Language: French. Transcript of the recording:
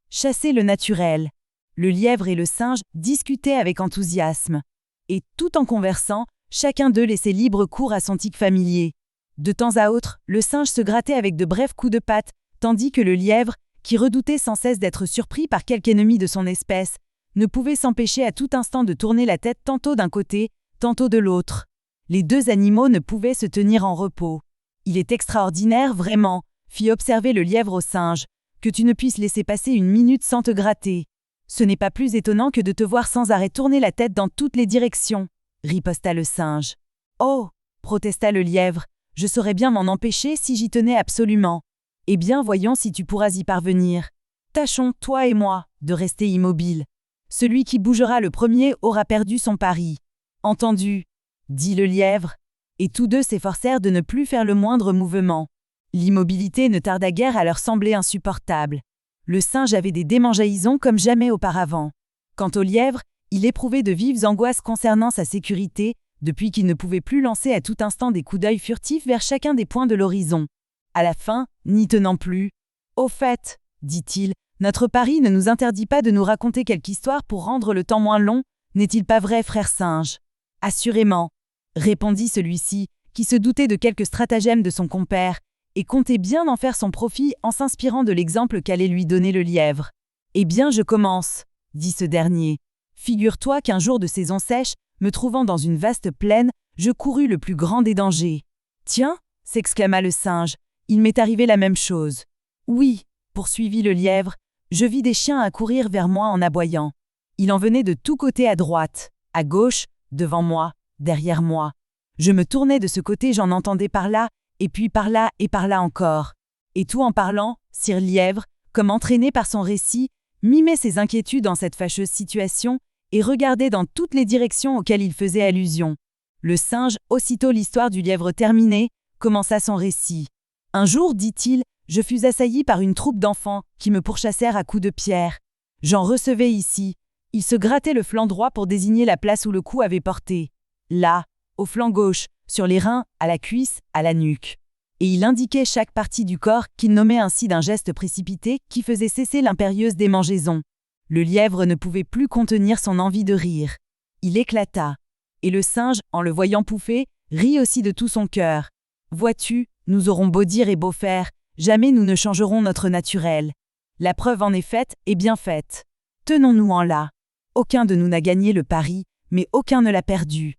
chasser le naturel. Le lièvre et le singe discutaient avec enthousiasme. Et tout en conversant, chacun d'eux laissait libre cours à son tic familier. De temps à autre, le singe se grattait avec de brefs coups de patte, tandis que le lièvre, qui redoutait sans cesse d'être surpris par quelque ennemi de son espèce, ne pouvait s'empêcher à tout instant de tourner la tête tantôt d'un côté, tantôt de l'autre. Les deux animaux ne pouvaient se tenir en repos. « Il est extraordinaire, vraiment », fit observer le lièvre au singe, « que tu ne puisses laisser passer une minute sans te gratter. Ce n'est pas plus étonnant que de te voir sans arrêt tourner la tête dans toutes les directions, » riposta le singe. « Oh » protesta le lièvre, « je saurais bien m'en empêcher si j'y tenais absolument. Eh bien, voyons si tu pourras y parvenir. Tâchons, toi et moi, de rester immobiles. Celui qui bougera le premier aura perdu son pari. »« Entendu » dit le lièvre, et tous deux s'efforcèrent de ne plus faire le moindre mouvement. L'immobilité ne tarda guère à leur sembler insupportable. Le singe avait des démangeaisons comme jamais auparavant. Quant au lièvre, il éprouvait de vives angoisses concernant sa sécurité, depuis qu'il ne pouvait plus lancer à tout instant des coups d'œil furtifs vers chacun des points de l'horizon. À la fin, n'y tenant plus, « Au fait, dit-il, notre pari ne nous interdit pas de nous raconter quelque histoire pour rendre le temps moins long, n'est-il pas vrai, frère singe ?»« Assurément, répondit celui-ci, qui se doutait de quelques stratagèmes de son compère, et comptait bien en faire son profit en s'inspirant de l'exemple qu'allait lui donner le lièvre. « Eh bien, je commence, dit ce dernier. Figure-toi qu'un jour de saison sèche, me trouvant dans une vaste plaine, je courus le plus grand des dangers. « Tiens, s'exclama le singe, il m'est arrivé la même chose. Oui, poursuivit le lièvre, je vis des chiens accourir vers moi en aboyant. Il en venait de tous côtés à droite, à gauche, devant moi, derrière moi. Je me tournais de ce côté, j'en entendais par là, et puis par là et par là encore. Et tout en parlant, sire lièvre, comme entraîné par son récit, mimait ses inquiétudes en cette fâcheuse situation et regardait dans toutes les directions auxquelles il faisait allusion. Le singe, aussitôt l'histoire du lièvre terminée, commença son récit. Un jour, dit-il, je fus assailli par une troupe d'enfants qui me pourchassèrent à coups de pierre. J'en recevais ici. Il se grattait le flanc droit pour désigner la place où le coup avait porté. Là, au flanc gauche, sur les reins, à la cuisse, à la nuque. Et il indiquait chaque partie du corps qu'il nommait ainsi d'un geste précipité qui faisait cesser l'impérieuse démangeaison. Le lièvre ne pouvait plus contenir son envie de rire. Il éclata. Et le singe, en le voyant pouffer, rit aussi de tout son cœur. « Vois-tu, nous aurons beau dire et beau faire, jamais nous ne changerons notre naturel. La preuve en est faite et bien faite. Tenons-nous en là. Aucun de nous n'a gagné le pari, mais aucun ne l'a perdu.